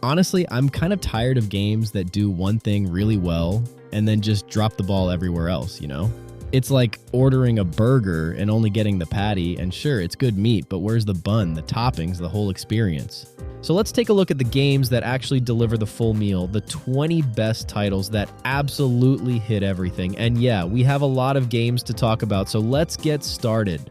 Honestly, I'm kind of tired of games that do one thing really well and then just drop the ball everywhere else, you know? It's like ordering a burger and only getting the patty, and sure, it's good meat, but where's the bun, the toppings, the whole experience? So let's take a look at the games that actually deliver the full meal, the 20 best titles that absolutely hit everything. And yeah, we have a lot of games to talk about, so let's get started.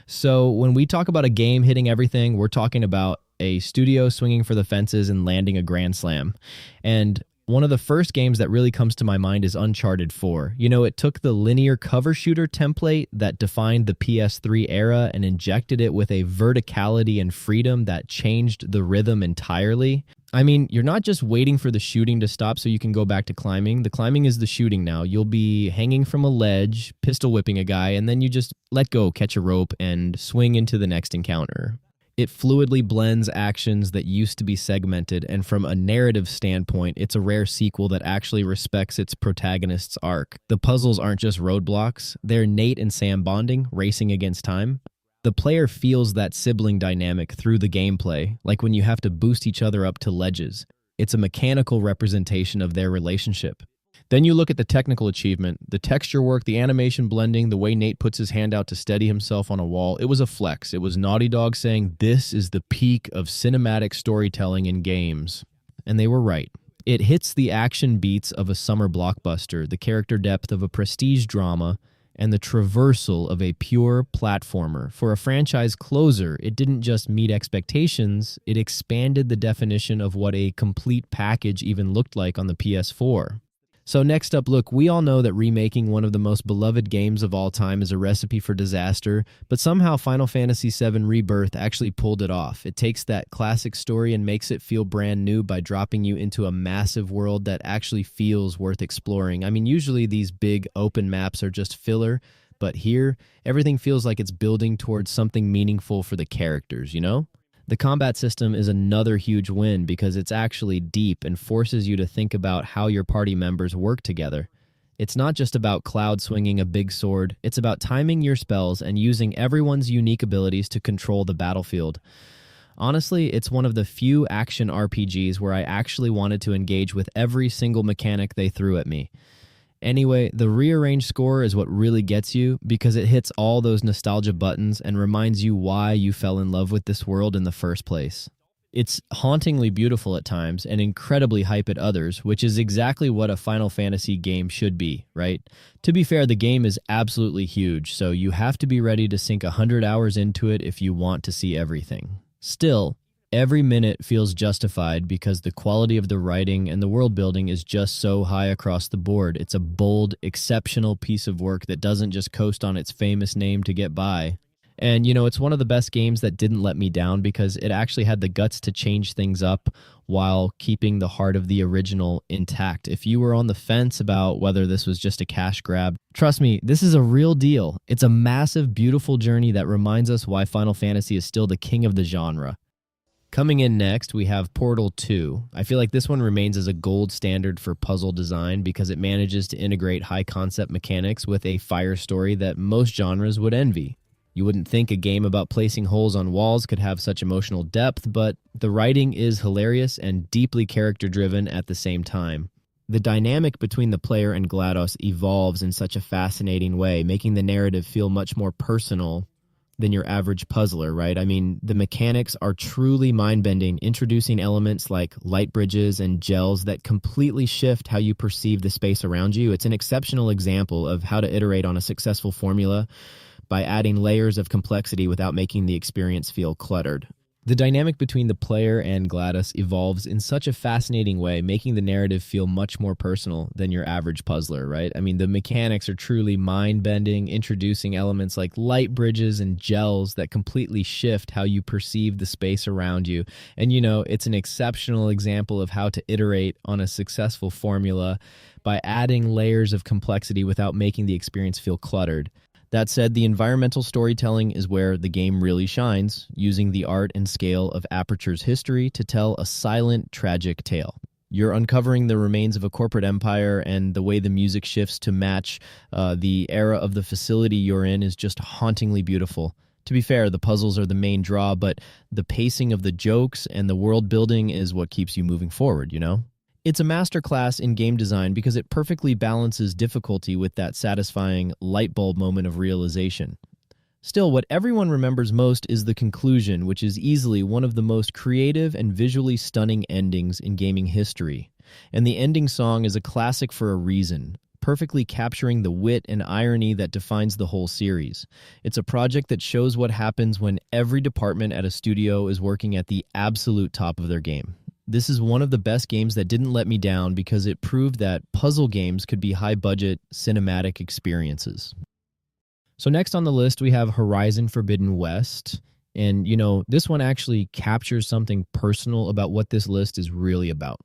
So when we talk about a game hitting everything, we're talking about a studio swinging for the fences and landing a grand slam. And one of the first games that really comes to my mind is Uncharted 4. You know, it took the linear cover shooter template that defined the PS3 era and injected it with a verticality and freedom that changed the rhythm entirely. I mean, you're not just waiting for the shooting to stop so you can go back to climbing. The climbing is the shooting now. You'll be hanging from a ledge, pistol whipping a guy, and then you just let go, catch a rope, and swing into the next encounter. It fluidly blends actions that used to be segmented, and from a narrative standpoint, it's a rare sequel that actually respects its protagonist's arc. The puzzles aren't just roadblocks, they're Nate and Sam bonding, racing against time. The player feels that sibling dynamic through the gameplay, like when you have to boost each other up to ledges. It's a mechanical representation of their relationship. Then you look at the technical achievement, the texture work, the animation blending, the way Nate puts his hand out to steady himself on a wall. It was a flex. It was Naughty Dog saying, this is the peak of cinematic storytelling in games. And they were right. It hits the action beats of a summer blockbuster, the character depth of a prestige drama, and the traversal of a pure platformer. For a franchise closer, it didn't just meet expectations, it expanded the definition of what a complete package even looked like on the PS4. So next up, look, we all know that remaking one of the most beloved games of all time is a recipe for disaster, but somehow Final Fantasy VII Rebirth actually pulled it off. It takes that classic story and makes it feel brand new by dropping you into a massive world that actually feels worth exploring. I mean, usually these big open maps are just filler, but here, everything feels like it's building towards something meaningful for the characters, you know? The combat system is another huge win because it's actually deep and forces you to think about how your party members work together. It's not just about Cloud swinging a big sword, it's about timing your spells and using everyone's unique abilities to control the battlefield. Honestly, it's one of the few action RPGs where I actually wanted to engage with every single mechanic they threw at me. Anyway, the rearranged score is what really gets you because it hits all those nostalgia buttons and reminds you why you fell in love with this world in the first place. It's hauntingly beautiful at times and incredibly hype at others, which is exactly what a Final Fantasy game should be, right? To be fair, the game is absolutely huge, so you have to be ready to sink 100 hours into it if you want to see everything. Still, every minute feels justified because the quality of the writing and the world building is just so high across the board. It's a bold, exceptional piece of work that doesn't just coast on its famous name to get by. And, you know, it's one of the best games that didn't let me down because it actually had the guts to change things up while keeping the heart of the original intact. If you were on the fence about whether this was just a cash grab, trust me, this is a real deal. It's a massive, beautiful journey that reminds us why Final Fantasy is still the king of the genre. Coming in next, we have Portal 2. I feel like this one remains as a gold standard for puzzle design because it manages to integrate high-concept mechanics with a fire story that most genres would envy. You wouldn't think a game about placing holes on walls could have such emotional depth, but the writing is hilarious and deeply character-driven at the same time. The dynamic between the player and GLaDOS evolves in such a fascinating way, making the narrative feel much more personal than your average puzzler, right? I mean, the mechanics are truly mind-bending, introducing elements like light bridges and gels that completely shift how you perceive the space around you. It's an exceptional example of how to iterate on a successful formula by adding layers of complexity without making the experience feel cluttered. The dynamic between the player and GLaDOS evolves in such a fascinating way, making the narrative feel much more personal than your average puzzler, right? I mean, the mechanics are truly mind-bending, introducing elements like light bridges and gels that completely shift how you perceive the space around you. And, you know, it's an exceptional example of how to iterate on a successful formula by adding layers of complexity without making the experience feel cluttered. That said, the environmental storytelling is where the game really shines, using the art and scale of Aperture's history to tell a silent, tragic tale. You're uncovering the remains of a corporate empire, and the way the music shifts to match the era of the facility you're in is just hauntingly beautiful. To be fair, the puzzles are the main draw, but the pacing of the jokes and the world building is what keeps you moving forward, you know? It's a masterclass in game design because it perfectly balances difficulty with that satisfying light bulb moment of realization. Still, what everyone remembers most is the conclusion, which is easily one of the most creative and visually stunning endings in gaming history. And the ending song is a classic for a reason, perfectly capturing the wit and irony that defines the whole series. It's a project that shows what happens when every department at a studio is working at the absolute top of their game. This is one of the best games that didn't let me down because it proved that puzzle games could be high-budget, cinematic experiences. So next on the list, we have Horizon Forbidden West. And, this one actually captures something personal about what this list is really about.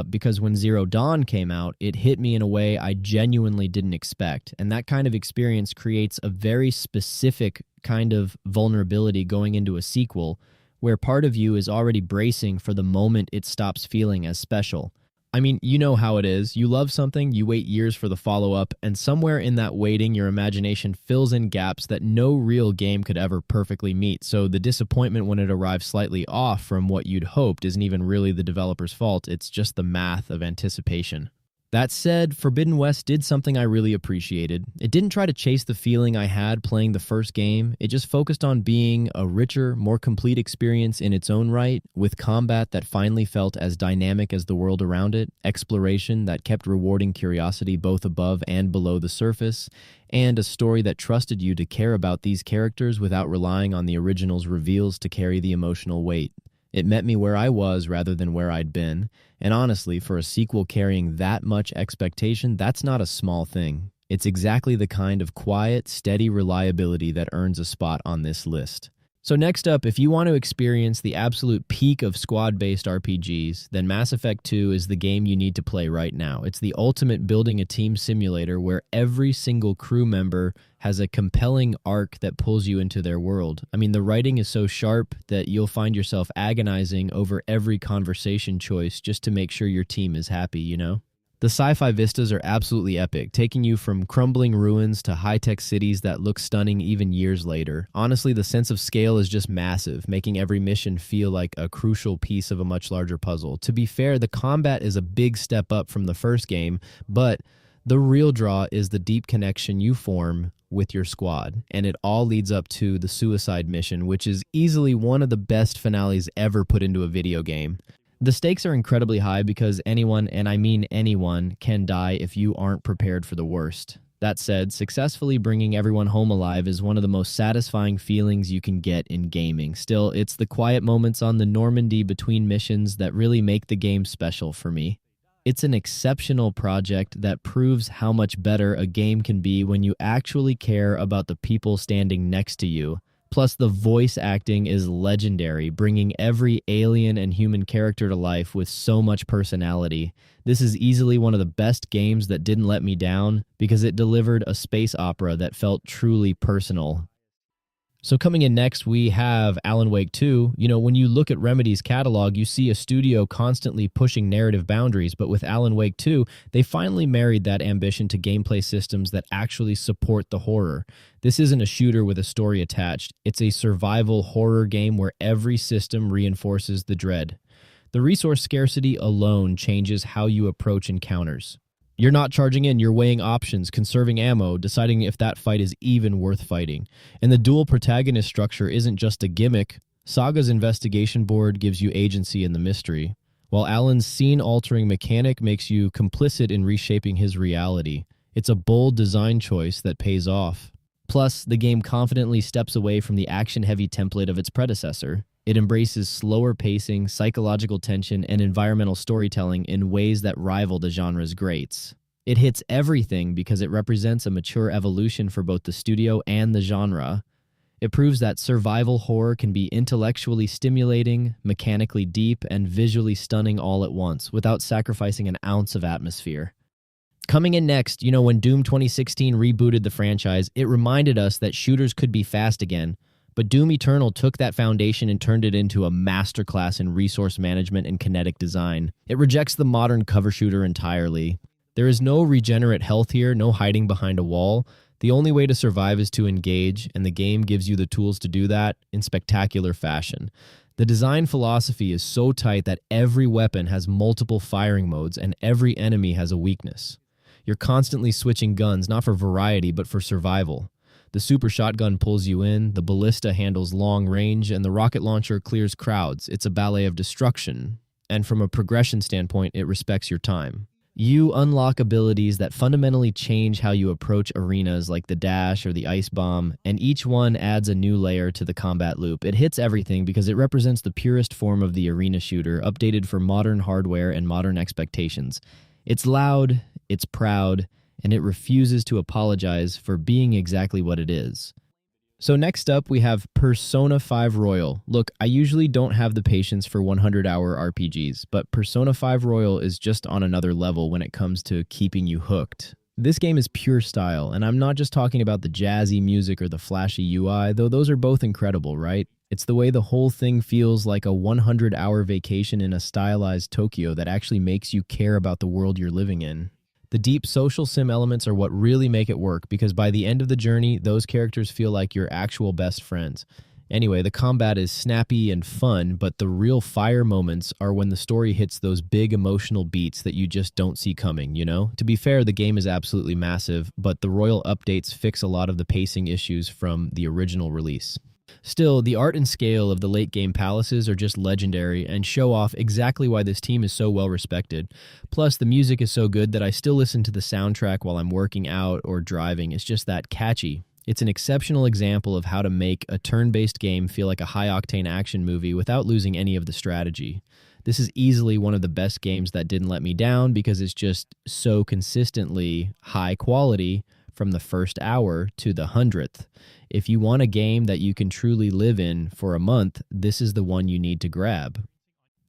Because when Zero Dawn came out, it hit me in a way I genuinely didn't expect. And that kind of experience creates a very specific kind of vulnerability going into a sequel, where part of you is already bracing for the moment it stops feeling as special. I mean, you know how it is. You love something, you wait years for the follow-up, and somewhere in that waiting, your imagination fills in gaps that no real game could ever perfectly meet. So the disappointment when it arrives slightly off from what you'd hoped isn't even really the developer's fault. It's just the math of anticipation. That said, Forbidden West did something I really appreciated. It didn't try to chase the feeling I had playing the first game. It just focused on being a richer, more complete experience in its own right, with combat that finally felt as dynamic as the world around it, exploration that kept rewarding curiosity both above and below the surface, and a story that trusted you to care about these characters without relying on the original's reveals to carry the emotional weight. It met me where I was rather than where I'd been, and honestly, for a sequel carrying that much expectation, that's not a small thing. It's exactly the kind of quiet, steady reliability that earns a spot on this list. So next up, if you want to experience the absolute peak of squad-based RPGs, then Mass Effect 2 is the game you need to play right now. It's the ultimate building a team simulator where every single crew member has a compelling arc that pulls you into their world. I mean, the writing is so sharp that you'll find yourself agonizing over every conversation choice just to make sure your team is happy, you know? The sci-fi vistas are absolutely epic, taking you from crumbling ruins to high-tech cities that look stunning even years later. Honestly, the sense of scale is just massive, making every mission feel like a crucial piece of a much larger puzzle. To be fair, the combat is a big step up from the first game, but the real draw is the deep connection you form with your squad, and it all leads up to the suicide mission, which is easily one of the best finales ever put into a video game. The stakes are incredibly high because anyone, and I mean anyone, can die if you aren't prepared for the worst. That said, successfully bringing everyone home alive is one of the most satisfying feelings you can get in gaming. Still, it's the quiet moments on the Normandy between missions that really make the game special for me. It's an exceptional project that proves how much better a game can be when you actually care about the people standing next to you. Plus, the voice acting is legendary, bringing every alien and human character to life with so much personality. This is easily one of the best games that didn't let me down because it delivered a space opera that felt truly personal. So coming in next, we have Alan Wake 2. When you look at Remedy's catalog, you see a studio constantly pushing narrative boundaries, but with Alan Wake 2, they finally married that ambition to gameplay systems that actually support the horror. This isn't a shooter with a story attached. It's a survival horror game where every system reinforces the dread. The resource scarcity alone changes how you approach encounters. You're not charging in, you're weighing options, conserving ammo, deciding if that fight is even worth fighting. And the dual protagonist structure isn't just a gimmick. Saga's investigation board gives you agency in the mystery, while Alan's scene-altering mechanic makes you complicit in reshaping his reality. It's a bold design choice that pays off. Plus, the game confidently steps away from the action-heavy template of its predecessor. It embraces slower pacing, psychological tension, and environmental storytelling in ways that rival the genre's greats. It hits everything because it represents a mature evolution for both the studio and the genre. It proves that survival horror can be intellectually stimulating, mechanically deep, and visually stunning all at once, without sacrificing an ounce of atmosphere. Coming in next, when Doom 2016 rebooted the franchise, it reminded us that shooters could be fast again. But Doom Eternal took that foundation and turned it into a masterclass in resource management and kinetic design. It rejects the modern cover shooter entirely. There is no regenerate health here, no hiding behind a wall. The only way to survive is to engage, and the game gives you the tools to do that in spectacular fashion. The design philosophy is so tight that every weapon has multiple firing modes and every enemy has a weakness. You're constantly switching guns, not for variety, but for survival. The super shotgun pulls you in, the ballista handles long range, and the rocket launcher clears crowds. It's a ballet of destruction, and from a progression standpoint, it respects your time. You unlock abilities that fundamentally change how you approach arenas like the dash or the ice bomb, and each one adds a new layer to the combat loop. It hits everything because it represents the purest form of the arena shooter, updated for modern hardware and modern expectations. It's loud, it's proud, and it refuses to apologize for being exactly what it is. So next up, we have Persona 5 Royal. Look, I usually don't have the patience for 100-hour RPGs, but Persona 5 Royal is just on another level when it comes to keeping you hooked. This game is pure style, and I'm not just talking about the jazzy music or the flashy UI, though those are both incredible, right? It's the way the whole thing feels like a 100-hour vacation in a stylized Tokyo that actually makes you care about the world you're living in. The deep social sim elements are what really make it work, because by the end of the journey, those characters feel like your actual best friends. Anyway, the combat is snappy and fun, but the real fire moments are when the story hits those big emotional beats that you just don't see coming, you know? To be fair, the game is absolutely massive, but the Royal updates fix a lot of the pacing issues from the original release. Still, the art and scale of the late-game palaces are just legendary and show off exactly why this team is so well respected. Plus, the music is so good that I still listen to the soundtrack while I'm working out or driving. It's just that catchy. It's an exceptional example of how to make a turn-based game feel like a high-octane action movie without losing any of the strategy. This is easily one of the best games that didn't let me down because it's just so consistently high quality from the first hour to the 100th. If you want a game that you can truly live in for a month, this is the one you need to grab.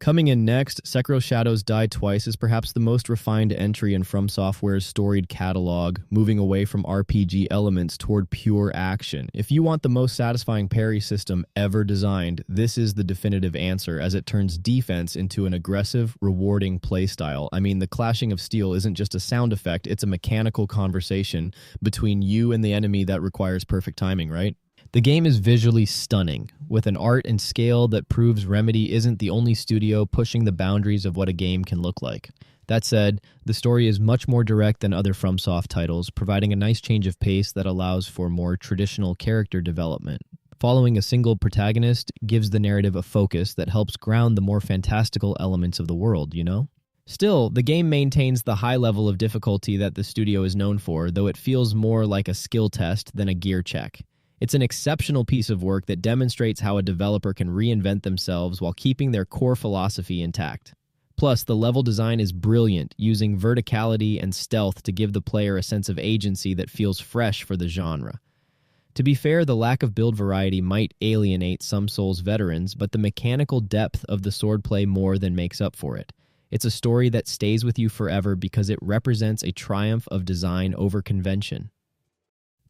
Coming in next, Sekiro Shadows Die Twice is perhaps the most refined entry in From Software's storied catalog, moving away from RPG elements toward pure action. If you want the most satisfying parry system ever designed, this is the definitive answer, as it turns defense into an aggressive, rewarding playstyle. I mean, the clashing of steel isn't just a sound effect, it's a mechanical conversation between you and the enemy that requires perfect timing, right? The game is visually stunning, with an art and scale that proves Remedy isn't the only studio pushing the boundaries of what a game can look like. That said, the story is much more direct than other FromSoft titles, providing a nice change of pace that allows for more traditional character development. Following a single protagonist gives the narrative a focus that helps ground the more fantastical elements of the world, you know? Still, the game maintains the high level of difficulty that the studio is known for, though it feels more like a skill test than a gear check. It's an exceptional piece of work that demonstrates how a developer can reinvent themselves while keeping their core philosophy intact. Plus, the level design is brilliant, using verticality and stealth to give the player a sense of agency that feels fresh for the genre. To be fair, the lack of build variety might alienate some Souls veterans, but the mechanical depth of the swordplay more than makes up for it. It's a story that stays with you forever because it represents a triumph of design over convention.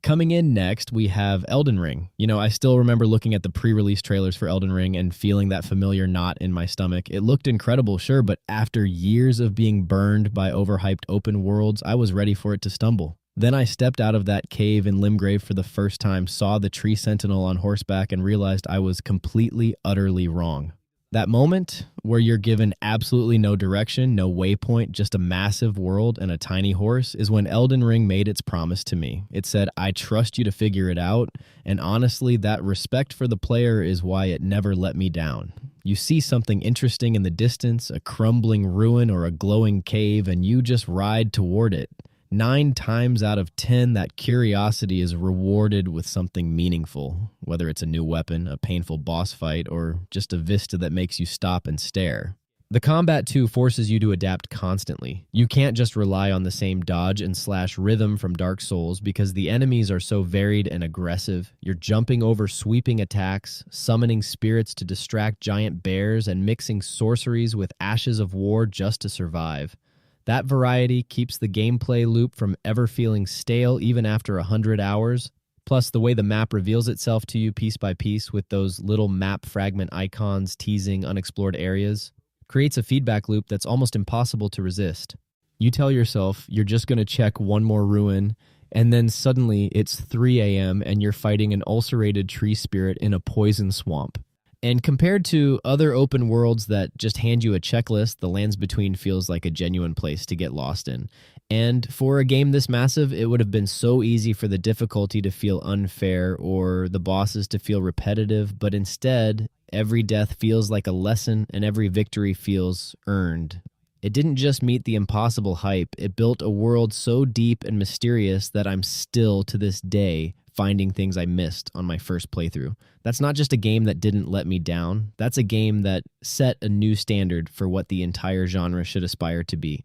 Coming in next, we have Elden Ring. You know, I still remember looking at the pre-release trailers for Elden Ring and feeling that familiar knot in my stomach. It looked incredible, sure, but after years of being burned by overhyped open worlds, I was ready for it to stumble. Then I stepped out of that cave in Limgrave for the first time, saw the tree sentinel on horseback, and realized I was completely, utterly wrong. That moment where you're given absolutely no direction, no waypoint, just a massive world and a tiny horse is when Elden Ring made its promise to me. It said, I trust you to figure it out, and honestly, that respect for the player is why it never let me down. You see something interesting in the distance, a crumbling ruin or a glowing cave, and you just ride toward it. 9 times out of 10, that curiosity is rewarded with something meaningful, whether it's a new weapon, a painful boss fight, or just a vista that makes you stop and stare. The combat, too, forces you to adapt constantly. You can't just rely on the same dodge and slash rhythm from Dark Souls because the enemies are so varied and aggressive. You're jumping over sweeping attacks, summoning spirits to distract giant bears, and mixing sorceries with ashes of war just to survive. That variety keeps the gameplay loop from ever feeling stale even after 100 hours. Plus, the way the map reveals itself to you piece by piece with those little map fragment icons teasing unexplored areas creates a feedback loop that's almost impossible to resist. You tell yourself you're just going to check one more ruin, And then suddenly it's 3 a.m. and you're fighting an ulcerated tree spirit in a poison swamp. And compared to other open worlds that just hand you a checklist, the Lands Between feels like a genuine place to get lost in. And for a game this massive, it would have been so easy for the difficulty to feel unfair or the bosses to feel repetitive, but instead, every death feels like a lesson and every victory feels earned. It didn't just meet the impossible hype, it built a world so deep and mysterious that I'm still, to this day, finding things I missed on my first playthrough. That's not just a game that didn't let me down, that's a game that set a new standard for what the entire genre should aspire to be.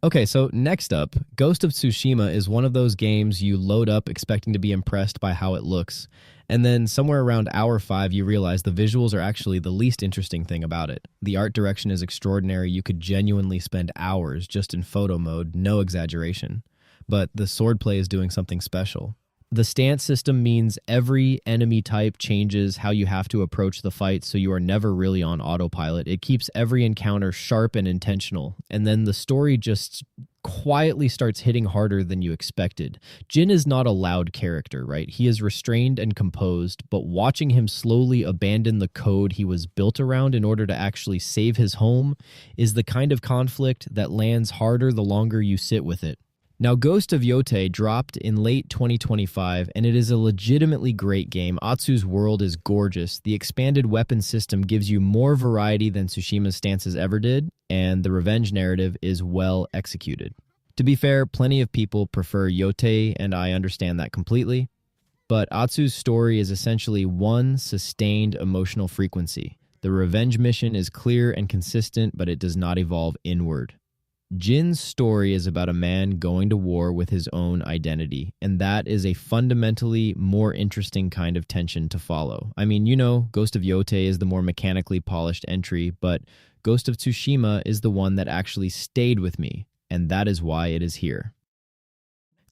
Okay, so next up, Ghost of Tsushima is one of those games you load up expecting to be impressed by how it looks, and then somewhere around hour 5 you realize the visuals are actually the least interesting thing about it. The art direction is extraordinary, you could genuinely spend hours just in photo mode, no exaggeration. But the swordplay is doing something special. The stance system means every enemy type changes how you have to approach the fight, so you are never really on autopilot. It keeps every encounter sharp and intentional, and then the story just quietly starts hitting harder than you expected. Jin is not a loud character, right? He is restrained and composed, but watching him slowly abandon the code he was built around in order to actually save his home is the kind of conflict that lands harder the longer you sit with it. Now, Ghost of Yotei dropped in late 2025, and it is a legitimately great game. Atsu's world is gorgeous. The expanded weapon system gives you more variety than Tsushima's stances ever did, and the revenge narrative is well executed. To be fair, plenty of people prefer Yotei, and I understand that completely, but Atsu's story is essentially one sustained emotional frequency. The revenge mission is clear and consistent, but it does not evolve inward. Jin's story is about a man going to war with his own identity, and that is a fundamentally more interesting kind of tension to follow. I mean, you know, Ghost of Yotei is the more mechanically polished entry, but Ghost of Tsushima is the one that actually stayed with me, and that is why it is here.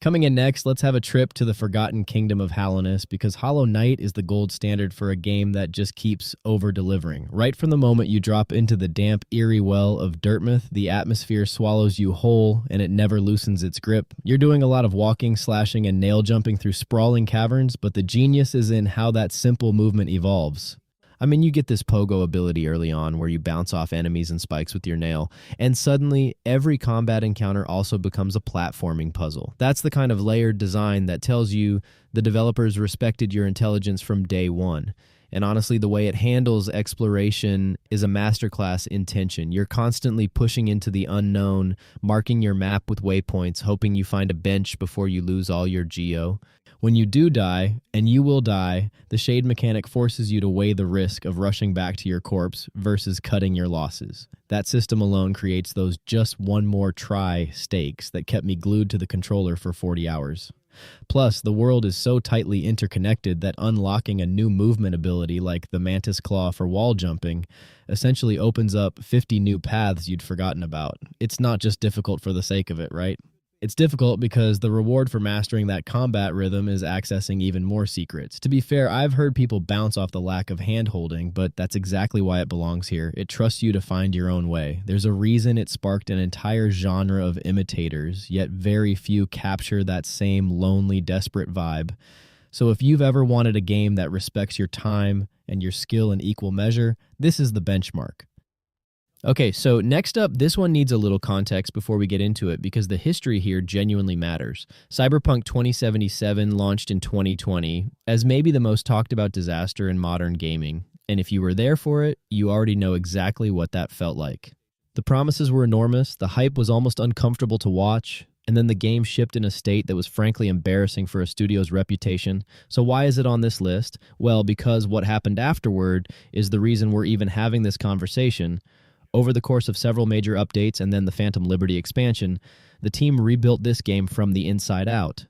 Coming in next, let's have a trip to the forgotten kingdom of Hallowness, because Hollow Knight is the gold standard for a game that just keeps over-delivering. Right from the moment you drop into the damp, eerie well of Dirtmouth, the atmosphere swallows you whole, and it never loosens its grip. You're doing a lot of walking, slashing, and nail-jumping through sprawling caverns, but the genius is in how that simple movement evolves. I mean, you get this pogo ability early on where you bounce off enemies and spikes with your nail, and suddenly every combat encounter also becomes a platforming puzzle. That's the kind of layered design that tells you the developers respected your intelligence from day one. And honestly, the way it handles exploration is a masterclass in tension. You're constantly pushing into the unknown, marking your map with waypoints, hoping you find a bench before you lose all your geo. When you do die, and you will die, the shade mechanic forces you to weigh the risk of rushing back to your corpse versus cutting your losses. That system alone creates those just one more try stakes that kept me glued to the controller for 40 hours. Plus, the world is so tightly interconnected that unlocking a new movement ability like the Mantis Claw for wall jumping essentially opens up 50 new paths you'd forgotten about. It's not just difficult for the sake of it, right? It's difficult because the reward for mastering that combat rhythm is accessing even more secrets. To be fair, I've heard people bounce off the lack of hand-holding, but that's exactly why it belongs here. It trusts you to find your own way. There's a reason it sparked an entire genre of imitators, yet very few capture that same lonely, desperate vibe. So if you've ever wanted a game that respects your time and your skill in equal measure, this is the benchmark. Okay, so next up, this one needs a little context before we get into it because the history here genuinely matters. Cyberpunk 2077 launched in 2020 as maybe the most talked about disaster in modern gaming, and if you were there for it, you already know exactly what that felt like. The promises were enormous, the hype was almost uncomfortable to watch, and then the game shipped in a state that was frankly embarrassing for a studio's reputation. So why is it on this list? Well, because what happened afterward is the reason we're even having this conversation. Over the course of several major updates and then the Phantom Liberty expansion, the team rebuilt this game from the inside out.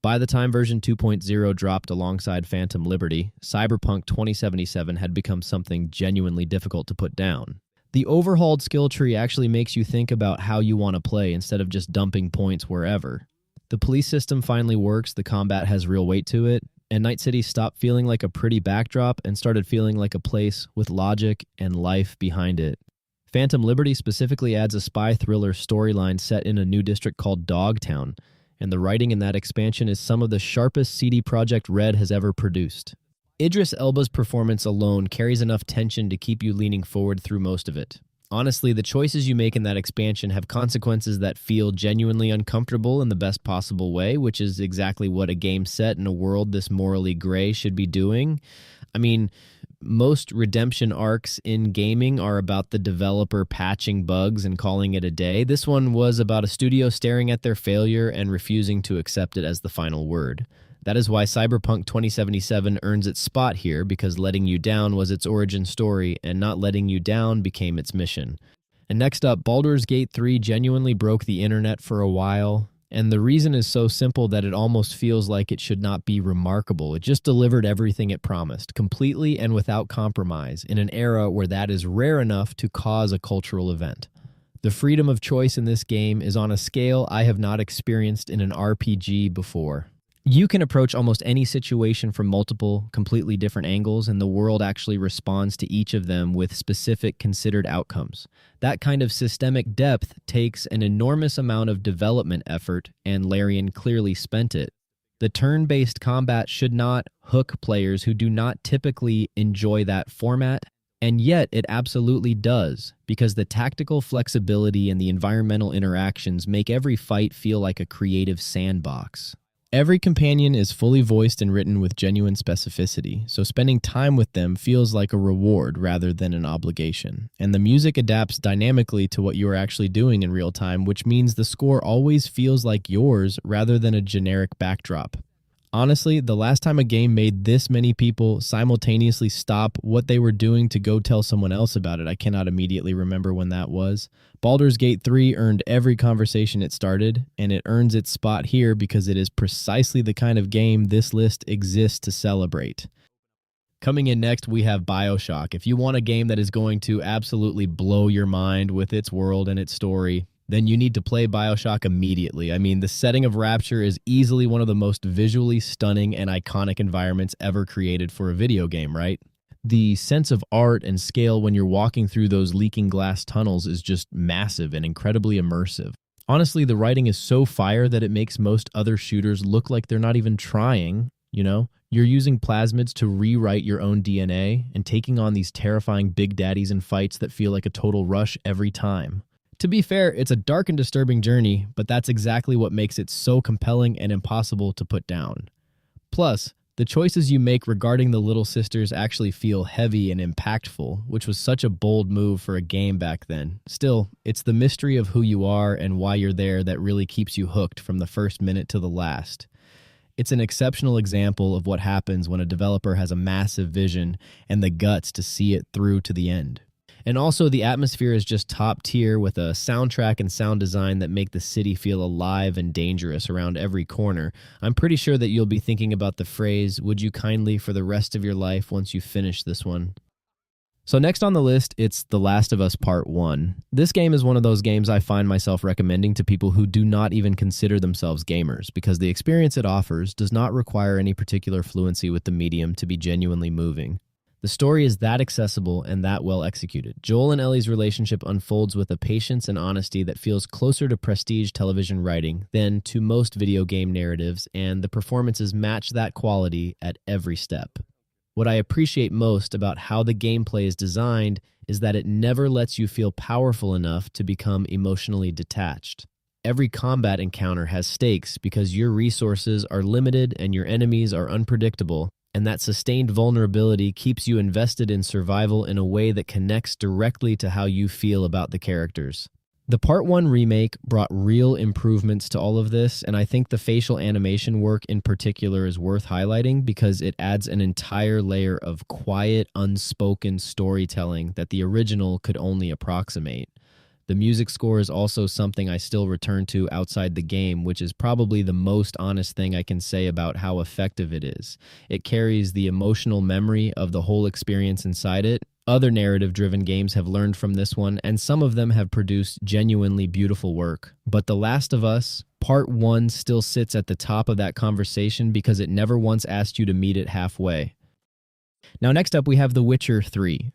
By the time version 2.0 dropped alongside Phantom Liberty, Cyberpunk 2077 had become something genuinely difficult to put down. The overhauled skill tree actually makes you think about how you want to play instead of just dumping points wherever. The police system finally works, the combat has real weight to it, and Night City stopped feeling like a pretty backdrop and started feeling like a place with logic and life behind it. Phantom Liberty specifically adds a spy thriller storyline set in a new district called Dogtown, and the writing in that expansion is some of the sharpest CD Projekt Red has ever produced. Idris Elba's performance alone carries enough tension to keep you leaning forward through most of it. Honestly, the choices you make in that expansion have consequences that feel genuinely uncomfortable in the best possible way, which is exactly what a game set in a world this morally gray should be doing. I mean, most redemption arcs in gaming are about the developer patching bugs and calling it a day. This one was about a studio staring at their failure and refusing to accept it as the final word. That is why Cyberpunk 2077 earns its spot here, because letting you down was its origin story, and not letting you down became its mission. And next up, Baldur's Gate 3 genuinely broke the internet for a while, and the reason is so simple that it almost feels like it should not be remarkable. It just delivered everything it promised, completely and without compromise, in an era where that is rare enough to cause a cultural event. The freedom of choice in this game is on a scale I have not experienced in an RPG before. You can approach almost any situation from multiple, completely different angles, and the world actually responds to each of them with specific considered outcomes. That kind of systemic depth takes an enormous amount of development effort, and Larian clearly spent it. The turn-based combat should not hook players who do not typically enjoy that format, and yet it absolutely does, because the tactical flexibility and the environmental interactions make every fight feel like a creative sandbox. Every companion is fully voiced and written with genuine specificity, so spending time with them feels like a reward rather than an obligation. And the music adapts dynamically to what you are actually doing in real time, which means the score always feels like yours rather than a generic backdrop. Honestly, the last time a game made this many people simultaneously stop what they were doing to go tell someone else about it, I cannot immediately remember when that was. Baldur's Gate 3 earned every conversation it started, and it earns its spot here because it is precisely the kind of game this list exists to celebrate. Coming in next, we have BioShock. If you want a game that is going to absolutely blow your mind with its world and its story, then you need to play BioShock immediately. I mean, the setting of Rapture is easily one of the most visually stunning and iconic environments ever created for a video game, right? The sense of art and scale when you're walking through those leaking glass tunnels is just massive and incredibly immersive. Honestly, the writing is so fire that it makes most other shooters look like they're not even trying, you know? You're using plasmids to rewrite your own DNA and taking on these terrifying big daddies in fights that feel like a total rush every time. To be fair, it's a dark and disturbing journey, but that's exactly what makes it so compelling and impossible to put down. Plus, the choices you make regarding the Little Sisters actually feel heavy and impactful, which was such a bold move for a game back then. Still, it's the mystery of who you are and why you're there that really keeps you hooked from the first minute to the last. It's an exceptional example of what happens when a developer has a massive vision and the guts to see it through to the end. And also, the atmosphere is just top tier with a soundtrack and sound design that make the city feel alive and dangerous around every corner. I'm pretty sure that you'll be thinking about the phrase, "would you kindly," for the rest of your life once you finish this one. So next on the list, it's The Last of Us Part 1. This game is one of those games I find myself recommending to people who do not even consider themselves gamers, because the experience it offers does not require any particular fluency with the medium to be genuinely moving. The story is that accessible and that well executed. Joel and Ellie's relationship unfolds with a patience and honesty that feels closer to prestige television writing than to most video game narratives, and the performances match that quality at every step. What I appreciate most about how the gameplay is designed is that it never lets you feel powerful enough to become emotionally detached. Every combat encounter has stakes because your resources are limited and your enemies are unpredictable, and that sustained vulnerability keeps you invested in survival in a way that connects directly to how you feel about the characters. The Part 1 remake brought real improvements to all of this, and I think the facial animation work in particular is worth highlighting because it adds an entire layer of quiet, unspoken storytelling that the original could only approximate. The music score is also something I still return to outside the game, which is probably the most honest thing I can say about how effective it is. It carries the emotional memory of the whole experience inside it. Other narrative-driven games have learned from this one, and some of them have produced genuinely beautiful work. But The Last of Us, Part 1 still sits at the top of that conversation because it never once asked you to meet it halfway. Now, next up, we have The Witcher 3.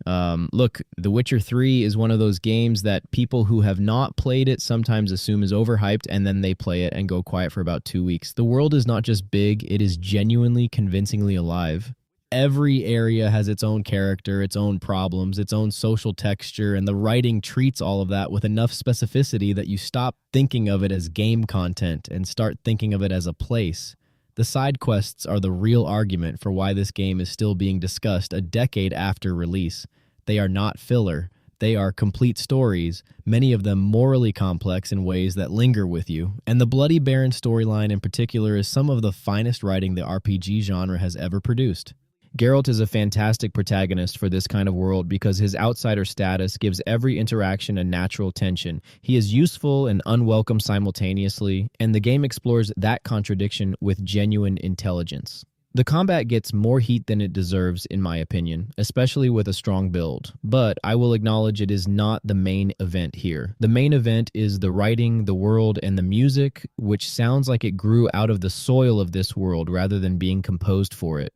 Look, The Witcher 3 is one of those games that people who have not played it sometimes assume is overhyped, and then they play it and go quiet for about 2 weeks. The world is not just big, it is genuinely, convincingly alive. Every area has its own character, its own problems, its own social texture, and the writing treats all of that with enough specificity that you stop thinking of it as game content and start thinking of it as a place. The side quests are the real argument for why this game is still being discussed a decade after release. They are not filler. They are complete stories, many of them morally complex in ways that linger with you. And the Bloody Baron storyline in particular is some of the finest writing the RPG genre has ever produced. Geralt is a fantastic protagonist for this kind of world because his outsider status gives every interaction a natural tension. He is useful and unwelcome simultaneously, and the game explores that contradiction with genuine intelligence. The combat gets more heat than it deserves, in my opinion, especially with a strong build, but I will acknowledge it is not the main event here. The main event is the writing, the world, and the music, which sounds like it grew out of the soil of this world rather than being composed for it.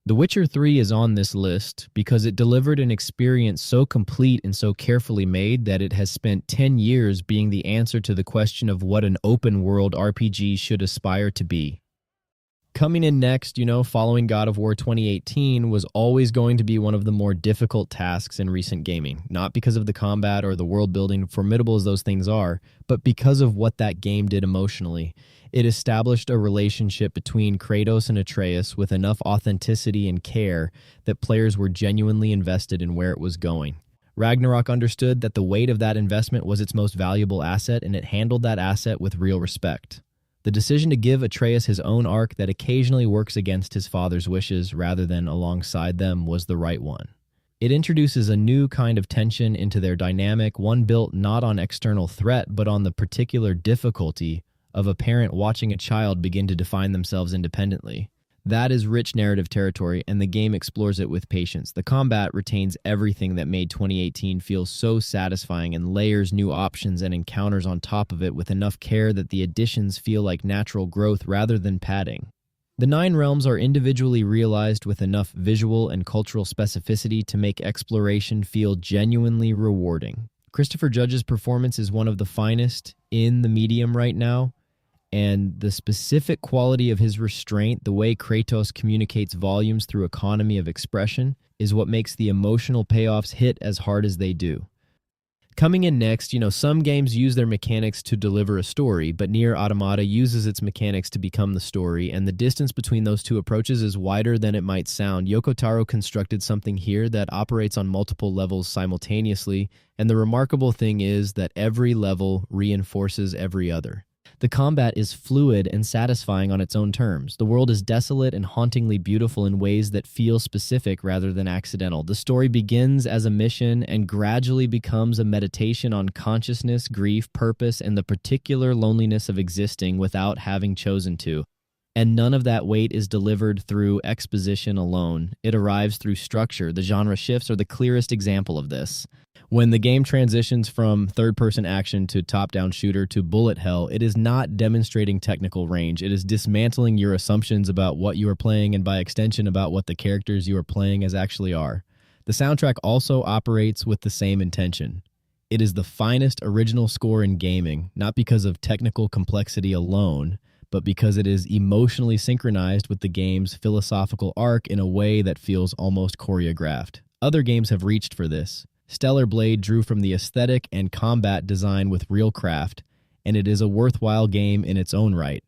The Witcher 3 is on this list because it delivered an experience so complete and so carefully made that it has spent 10 years being the answer to the question of what an open-world RPG should aspire to be. Coming in next, following God of War 2018 was always going to be one of the more difficult tasks in recent gaming, not because of the combat or the world building, formidable as those things are, but because of what that game did emotionally. It established a relationship between Kratos and Atreus with enough authenticity and care that players were genuinely invested in where it was going. Ragnarok understood that the weight of that investment was its most valuable asset, and it handled that asset with real respect. The decision to give Atreus his own arc that occasionally works against his father's wishes rather than alongside them was the right one. It introduces a new kind of tension into their dynamic, one built not on external threat but on the particular difficulty of a parent watching a child begin to define themselves independently. That is rich narrative territory, and the game explores it with patience. The combat retains everything that made 2018 feel so satisfying and layers new options and encounters on top of it with enough care that the additions feel like natural growth rather than padding. The 9 realms are individually realized with enough visual and cultural specificity to make exploration feel genuinely rewarding. Christopher Judge's performance is one of the finest in the medium right now, and the specific quality of his restraint, the way Kratos communicates volumes through economy of expression, is what makes the emotional payoffs hit as hard as they do. Coming in next, some games use their mechanics to deliver a story, but Nier Automata uses its mechanics to become the story, and the distance between those two approaches is wider than it might sound. Yoko Taro constructed something here that operates on multiple levels simultaneously, and the remarkable thing is that every level reinforces every other. The combat is fluid and satisfying on its own terms. The world is desolate and hauntingly beautiful in ways that feel specific rather than accidental. The story begins as a mission and gradually becomes a meditation on consciousness, grief, purpose, and the particular loneliness of existing without having chosen to. And none of that weight is delivered through exposition alone. It arrives through structure. The genre shifts are the clearest example of this. When the game transitions from third-person action to top-down shooter to bullet hell, it is not demonstrating technical range. It is dismantling your assumptions about what you are playing and by extension about what the characters you are playing as actually are. The soundtrack also operates with the same intention. It is the finest original score in gaming, not because of technical complexity alone, but because it is emotionally synchronized with the game's philosophical arc in a way that feels almost choreographed. Other games have reached for this. Stellar Blade drew from the aesthetic and combat design with real craft, and it is a worthwhile game in its own right.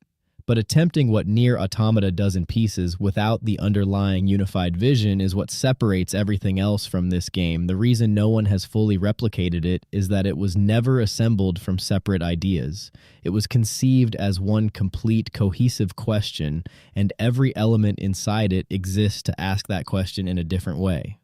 But attempting what Nier Automata does in pieces without the underlying unified vision is what separates everything else from this game. The reason no one has fully replicated it is that it was never assembled from separate ideas. It was conceived as one complete, cohesive question, and every element inside it exists to ask that question in a different way.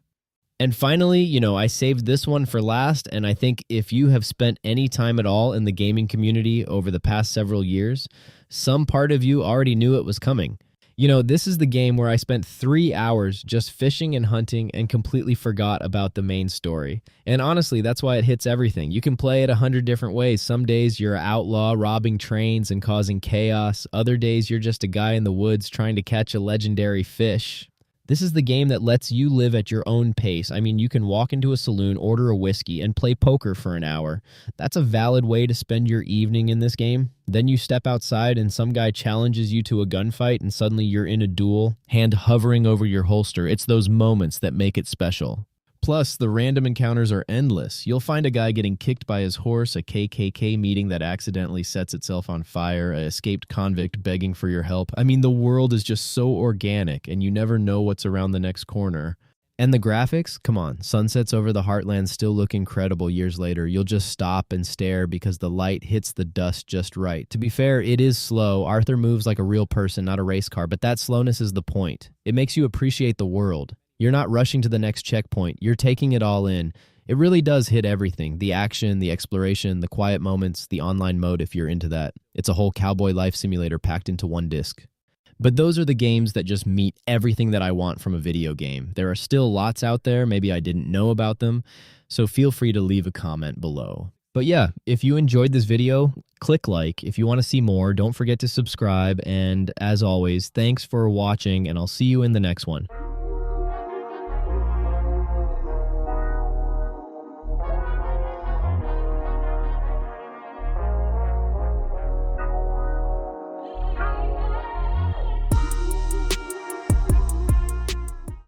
And finally, I saved this one for last, and I think if you have spent any time at all in the gaming community over the past several years, some part of you already knew it was coming. This is the game where I spent 3 hours just fishing and hunting and completely forgot about the main story. And honestly, that's why it hits everything. You can play it 100 different ways. Some days you're an outlaw robbing trains and causing chaos. Other days you're just a guy in the woods trying to catch a legendary fish. This is the game that lets you live at your own pace. I mean, you can walk into a saloon, order a whiskey, and play poker for an hour. That's a valid way to spend your evening in this game. Then you step outside and some guy challenges you to a gunfight and suddenly you're in a duel, hand hovering over your holster. It's those moments that make it special. Plus, the random encounters are endless. You'll find a guy getting kicked by his horse, a KKK meeting that accidentally sets itself on fire, an escaped convict begging for your help. I mean, the world is just so organic, and you never know what's around the next corner. And the graphics? Come on, sunsets over the Heartland still look incredible years later. You'll just stop and stare because the light hits the dust just right. To be fair, it is slow. Arthur moves like a real person, not a race car, but that slowness is the point. It makes you appreciate the world. You're not rushing to the next checkpoint. You're taking it all in. It really does hit everything. The action, the exploration, the quiet moments, the online mode if you're into that. It's a whole cowboy life simulator packed into one disc. But those are the games that just meet everything that I want from a video game. There are still lots out there. Maybe I didn't know about them. So feel free to leave a comment below. But yeah, if you enjoyed this video, click like. If you want to see more, don't forget to subscribe. And as always, thanks for watching, and I'll see you in the next one.